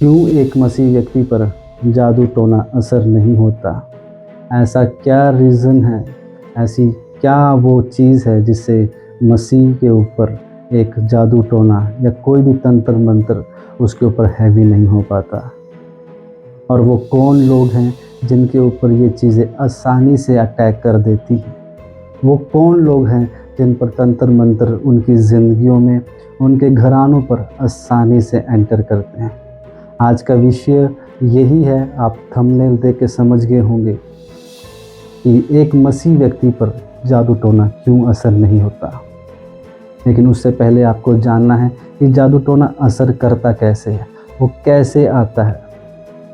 क्यों एक मसीह व्यक्ति पर जादू टोना असर नहीं होता? ऐसा क्या रीज़न है? ऐसी क्या वो चीज़ है जिससे मसीह के ऊपर एक जादू टोना या कोई भी तंत्र मंत्र उसके ऊपर हैवी नहीं हो पाता? और वो कौन लोग हैं जिनके ऊपर ये चीज़ें आसानी से अटैक कर देती हैं? वो कौन लोग हैं जिन पर तंत्र मंत्र उनकी ज़िंदगियों में, उनके घरानों पर आसानी से एंटर करते हैं? आज का विषय यही है। आप थंबनेल देख के समझ गए होंगे कि एक मसीह व्यक्ति पर जादू टोना क्यों असर नहीं होता। लेकिन उससे पहले आपको जानना है कि जादू टोना असर करता कैसे है, वो कैसे आता है।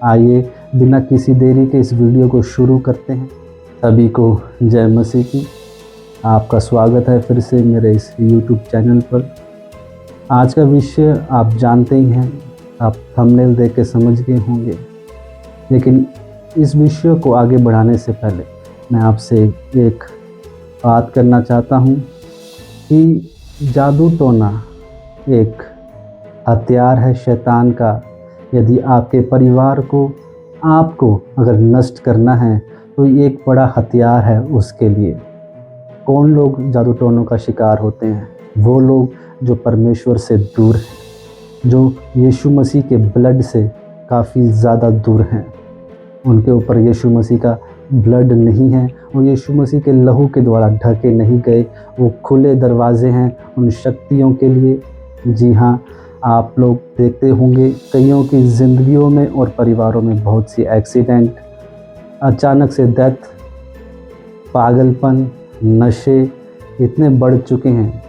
आइए बिना किसी देरी के इस वीडियो को शुरू करते हैं। सभी को जय मसीह की। आपका स्वागत है फिर से मेरे इस YouTube चैनल पर। आज का विषय आप जानते ही हैं, आप थंबनेल देख के समझ गए होंगे। लेकिन इस विषय को आगे बढ़ाने से पहले मैं आपसे एक बात करना चाहता हूँ कि जादू टोना एक हथियार है शैतान का। यदि आपके परिवार को, आपको अगर नष्ट करना है तो ये एक बड़ा हथियार है उसके लिए। कौन लोग जादू टोनों का शिकार होते हैं? वो लोग जो परमेश्वर से दूर हैं, जो यीशु मसीह के ब्लड से काफ़ी ज़्यादा दूर हैं। उनके ऊपर यीशु मसीह का ब्लड नहीं है, वो यीशु मसीह के लहू के द्वारा ढके नहीं गए। वो खुले दरवाजे हैं उन शक्तियों के लिए। जी हाँ, आप लोग देखते होंगे कईयों की ज़िंदगियों में और परिवारों में बहुत सी एक्सीडेंट, अचानक से डेथ, पागलपन, नशे इतने बढ़ चुके हैं।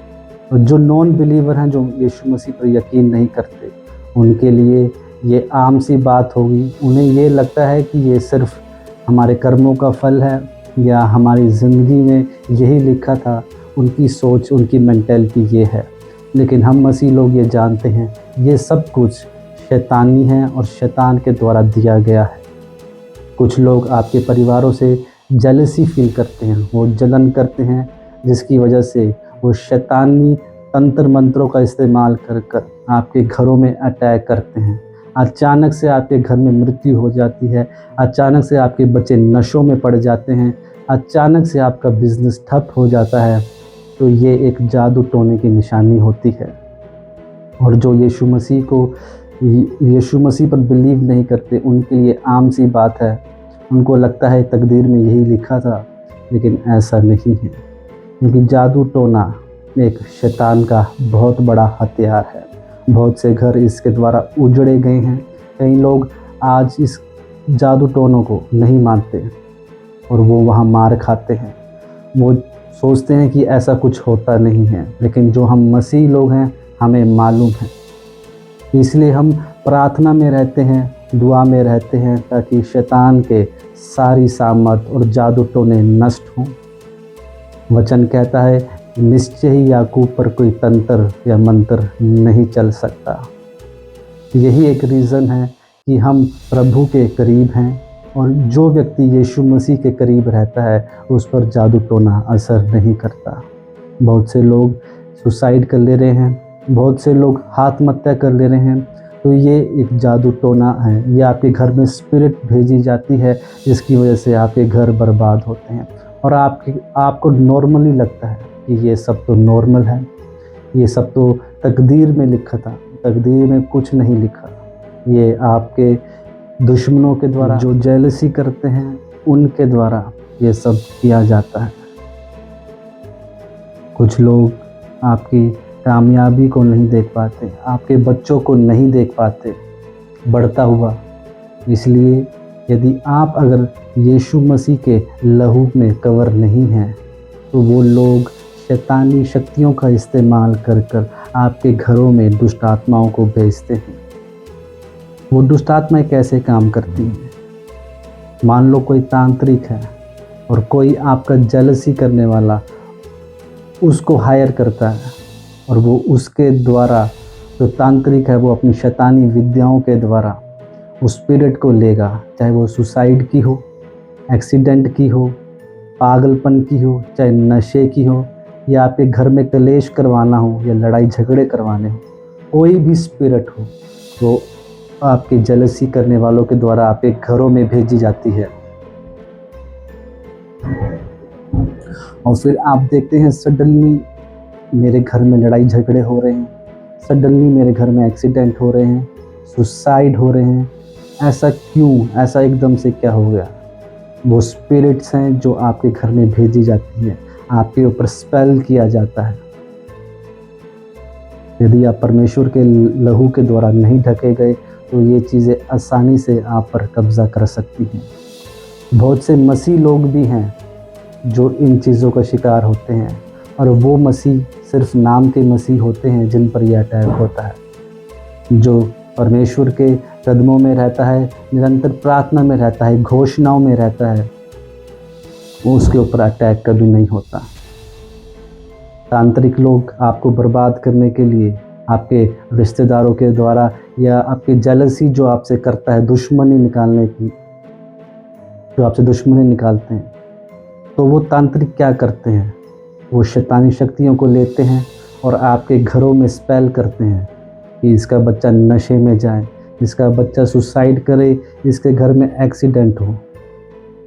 और जो नॉन बिलीवर हैं, जो यीशु मसीह पर यकीन नहीं करते, उनके लिए ये आम सी बात होगी। उन्हें ये लगता है कि ये सिर्फ हमारे कर्मों का फल है या हमारी ज़िंदगी में यही लिखा था। उनकी सोच, उनकी मेंटालिटी ये है। लेकिन हम मसीह लोग ये जानते हैं ये सब कुछ शैतानी है और शैतान के द्वारा दिया गया है। कुछ लोग आपके परिवारों से जेलसी फील करते हैं, वो जलन करते हैं, जिसकी वजह से वो शैतानी तंत्र मंत्रों का इस्तेमाल कर आपके घरों में अटैक करते हैं। अचानक से आपके घर में मृत्यु हो जाती है, अचानक से आपके बच्चे नशों में पड़ जाते हैं, अचानक से आपका बिजनेस ठप हो जाता है। तो ये एक जादू टोने की निशानी होती है। और जो यीशु मसीह पर बिलीव नहीं करते, उनके लिए आम सी बात है। उनको लगता है तकदीर में यही लिखा था, लेकिन ऐसा नहीं है। क्योंकि जादू टोना एक शैतान का बहुत बड़ा हथियार है। बहुत से घर इसके द्वारा उजड़े गए हैं। कई लोग आज इस जादू टोनों को नहीं मानते और वो वहाँ मार खाते हैं। वो सोचते हैं कि ऐसा कुछ होता नहीं है। लेकिन जो हम मसीह लोग हैं, हमें मालूम है। इसलिए हम प्रार्थना में रहते हैं, दुआ में रहते हैं, ताकि शैतान के सारी सामर्थ और जादू टोने नष्ट हों। वचन कहता है निश्चय ही याकूब पर कोई तंत्र या मंत्र नहीं चल सकता। यही एक रीज़न है कि हम प्रभु के करीब हैं। और जो व्यक्ति यीशु मसीह के करीब रहता है उस पर जादू टोना असर नहीं करता। बहुत से लोग सुसाइड कर ले रहे हैं, बहुत से लोग आत्महत्या कर ले रहे हैं। तो ये एक जादू टोना है। ये आपके घर में स्पिरिट भेजी जाती है, जिसकी वजह से आपके घर बर्बाद होते हैं। और आपको नॉर्मली लगता है कि ये सब तो नॉर्मल है, ये सब तो तकदीर में लिखा था। तकदीर में कुछ नहीं लिखा। ये आपके दुश्मनों के द्वारा, जो जेलसी करते हैं, उनके द्वारा ये सब किया जाता है। कुछ लोग आपकी कामयाबी को नहीं देख पाते, आपके बच्चों को नहीं देख पाते बढ़ता हुआ। इसलिए यदि आप अगर यीशु मसीह के लहू में कवर नहीं हैं, तो वो लोग शैतानी शक्तियों का इस्तेमाल कर आपके घरों में दुष्ट आत्माओं को भेजते हैं। वो दुष्ट आत्माएं कैसे काम करती हैं? मान लो कोई तांत्रिक है और कोई आपका जेलसी करने वाला उसको हायर करता है, और वो उसके द्वारा, जो तांत्रिक है, वो अपनी शैतानी विद्याओं के द्वारा उस स्पिरिट को लेगा। चाहे वो सुसाइड की हो, एक्सीडेंट की हो, पागलपन की हो, चाहे नशे की हो, या आपके घर में कलेश करवाना हो, या लड़ाई झगड़े करवाने हो, कोई भी स्पिरिट हो, वो आपके जेलसी करने वालों के द्वारा आपके घरों में भेजी जाती है। और फिर आप देखते हैं सडनली मेरे घर में लड़ाई झगड़े हो रहे हैं, सडनली मेरे घर में एक्सीडेंट हो रहे हैं, सुसाइड हो रहे हैं। ऐसा क्यों? ऐसा एकदम से क्या हो गया? वो स्पिरिट्स हैं जो आपके घर में भेजी जाती हैं, आपके ऊपर स्पेल किया जाता है। यदि आप परमेश्वर के लहू के द्वारा नहीं ढके गए तो ये चीज़ें आसानी से आप पर कब्जा कर सकती हैं। बहुत से मसीह लोग भी हैं जो इन चीज़ों का शिकार होते हैं, और वो मसीह सिर्फ नाम के मसीह होते हैं जिन पर यह अटैक होता है। जो परमेश्वर के कदमों में रहता है, निरंतर प्रार्थना में रहता है, घोषणाओं में रहता है, वो उसके ऊपर अटैक कभी नहीं होता। तांत्रिक लोग आपको बर्बाद करने के लिए आपके रिश्तेदारों के द्वारा या आपकी जेलसी जो आपसे करता है, दुश्मनी निकालने की, जो आपसे दुश्मनी निकालते हैं, तो वो तांत्रिक क्या करते हैं? वो शैतानी शक्तियों को लेते हैं और आपके घरों में स्पेल करते हैं कि इसका बच्चा नशे में जाए, इसका बच्चा सुसाइड करे, इसके घर में एक्सीडेंट हो।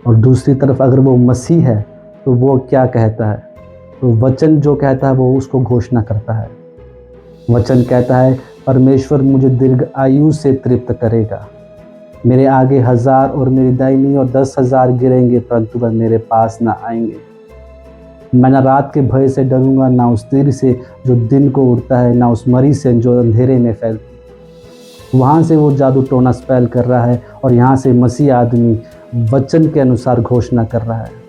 और दूसरी तरफ अगर वो मसीह है तो वो क्या कहता है? तो वचन जो कहता है वो उसको घोषणा करता है। वचन कहता है परमेश्वर मुझे दीर्घ आयु से तृप्त करेगा, मेरे आगे 1000 और मेरी दाहिनी और 10,000 गिरेंगे परंतु वह मेरे पास ना आएंगे। मैं ना रात के भय से डरूंगा, ना उस तीर से जो दिन को उड़ता है, ना उस मरी से जो अंधेरे में फैलती। वहाँ से वो जादू टोना स्पेल कर रहा है और यहाँ से मसीह आदमी वचन के अनुसार घोषणा कर रहा है।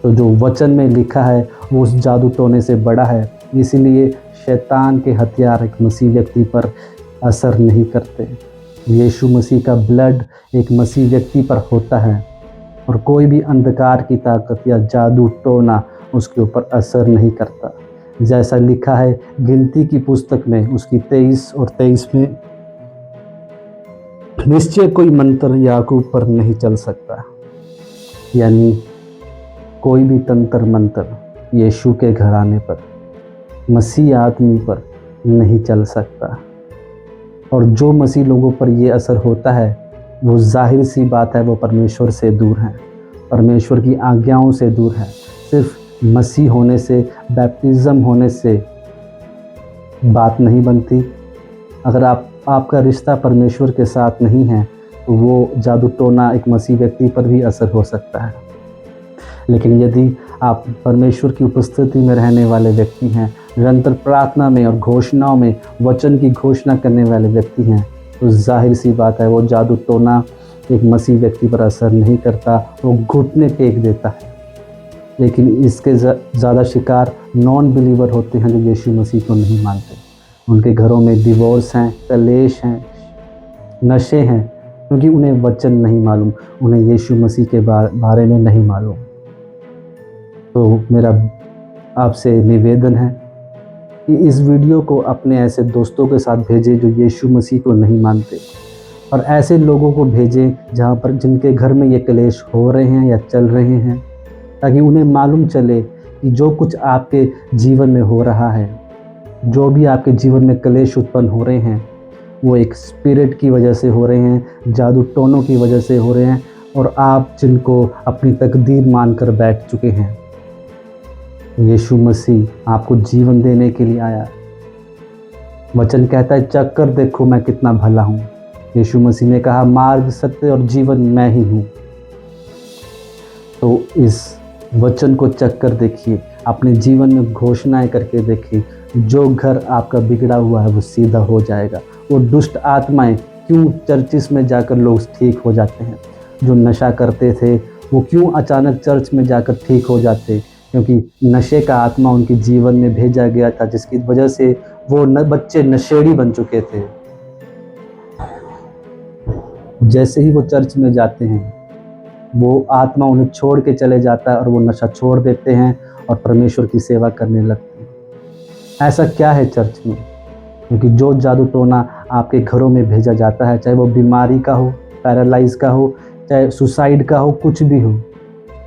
तो जो वचन में लिखा है वो उस जादू टोने से बड़ा है, इसीलिए शैतान के हथियार एक मसीह व्यक्ति पर असर नहीं करते। यीशु मसीह का ब्लड एक मसीह व्यक्ति पर होता है और कोई भी अंधकार की ताकत या जादू टोना उसके ऊपर असर नहीं करता। जैसा लिखा है गिनती की पुस्तक में उसकी 23 और 23 में, निश्चय कोई मंत्र याकूब पर नहीं चल सकता। यानी कोई भी तंत्र मंत्र यीशु के घराने पर, मसीह आदमी पर नहीं चल सकता। और जो मसीह लोगों पर ये असर होता है वो जाहिर सी बात है वो परमेश्वर से दूर हैं, परमेश्वर की आज्ञाओं से दूर हैं। सिर्फ मसीह होने से, बैप्टिज़्म होने से बात नहीं बनती। अगर आपका रिश्ता परमेश्वर के साथ नहीं है तो वो जादू टोना एक मसीह व्यक्ति पर भी असर हो सकता है। लेकिन यदि आप परमेश्वर की उपस्थिति में रहने वाले व्यक्ति हैं, निरंतर प्रार्थना में और घोषणाओं में वचन की घोषणा करने वाले व्यक्ति हैं, तो जाहिर सी बात है वो जादू टोना एक मसीह व्यक्ति पर असर नहीं करता, वो घुटने टेक देता है। लेकिन इसके ज़्यादा शिकार नॉन बिलीवर होते हैं जो यीशु मसीह को नहीं मानते। उनके घरों में डिवोर्स हैं, कलेश हैं, नशे हैं, क्योंकि उन्हें वचन नहीं मालूम, उन्हें यीशु मसीह के बारे में नहीं मालूम। तो मेरा आपसे निवेदन है कि इस वीडियो को अपने ऐसे दोस्तों के साथ भेजें जो यीशु मसीह को नहीं मानते, और ऐसे लोगों को भेजें जहाँ पर जिनके घर में ये क्लेश हो रहे हैं या चल रहे हैं, ताकि उन्हें मालूम चले कि जो कुछ आपके जीवन में हो रहा है, जो भी आपके जीवन में क्लेश उत्पन्न हो रहे हैं, वो एक स्पिरिट की वजह से हो रहे हैं, जादू टोनों की वजह से हो रहे हैं, और आप जिनको अपनी तकदीर मानकर बैठ चुके हैं। यीशु मसीह आपको जीवन देने के लिए आया। वचन कहता है चख कर देखो मैं कितना भला हूँ। यीशु मसीह ने कहा मार्ग, सत्य और जीवन मैं ही हूँ। तो इस वचन को चख कर देखिए, अपने जीवन में घोषणाएं करके देखिए। जो घर आपका बिगड़ा हुआ है वो सीधा हो जाएगा। वो दुष्ट आत्माएं, क्यों चर्चिस में जाकर लोग ठीक हो जाते हैं? जो नशा करते थे वो क्यों अचानक चर्च में जाकर ठीक हो जाते? क्योंकि नशे का आत्मा उनके जीवन में भेजा गया था, जिसकी वजह से वो बच्चे नशेड़ी बन चुके थे। जैसे ही वो चर्च में जाते हैं वो आत्मा उन्हें छोड़ के चले जाता है और वो नशा छोड़ देते हैं और परमेश्वर की सेवा करने लगते हैं। ऐसा क्या है चर्च में? क्योंकि जो जादू टोना आपके घरों में भेजा जाता है, चाहे वो बीमारी का हो, पैरालाइज का हो, चाहे सुसाइड का हो, कुछ भी हो,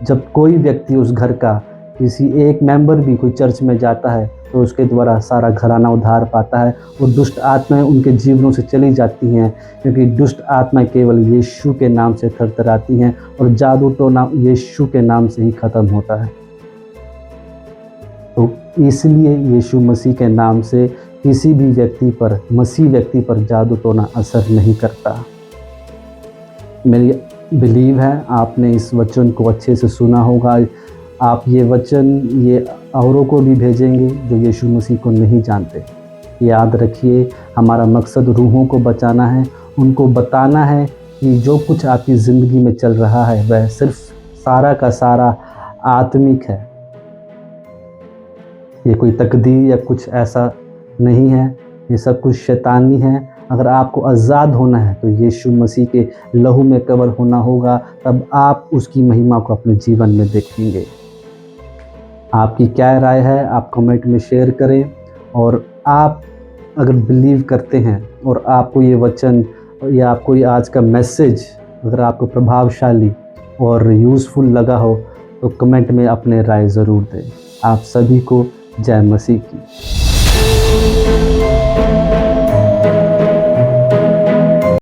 जब कोई व्यक्ति उस घर का किसी एक मेंबर भी कोई चर्च में जाता है तो उसके द्वारा सारा घराना उद्धार पाता है और दुष्ट आत्माएं उनके जीवनों से चली जाती हैं, क्योंकि दुष्ट आत्माएं केवल यीशु के नाम से थरथराती हैं और जादू टोना यीशु के नाम से ही ख़त्म होता है। तो इसलिए यीशु मसीह के नाम से किसी भी व्यक्ति पर, मसीह व्यक्ति पर जादू टोना असर नहीं करता। मेरी बिलीव है आपने इस वचन को अच्छे से सुना होगा। आप ये वचन ये औरों को भी भेजेंगे जो यीशु मसीह को नहीं जानते। याद रखिए, हमारा मकसद रूहों को बचाना है, उनको बताना है कि जो कुछ आपकी ज़िंदगी में चल रहा है वह सिर्फ सारा का सारा आत्मिक है। ये कोई तकदीर या कुछ ऐसा नहीं है, ये सब कुछ शैतानी है। अगर आपको आज़ाद होना है तो यीशु मसीह के लहू में कवर होना होगा, तब आप उसकी महिमा को अपने जीवन में देखेंगे। आपकी क्या राय है आप कमेंट में शेयर करें। और आप अगर बिलीव करते हैं और आपको ये वचन या आपको ये आज का मैसेज अगर आपको प्रभावशाली और यूज़फुल लगा हो तो कमेंट में अपने राय ज़रूर दें। आप सभी को जय मसीह की।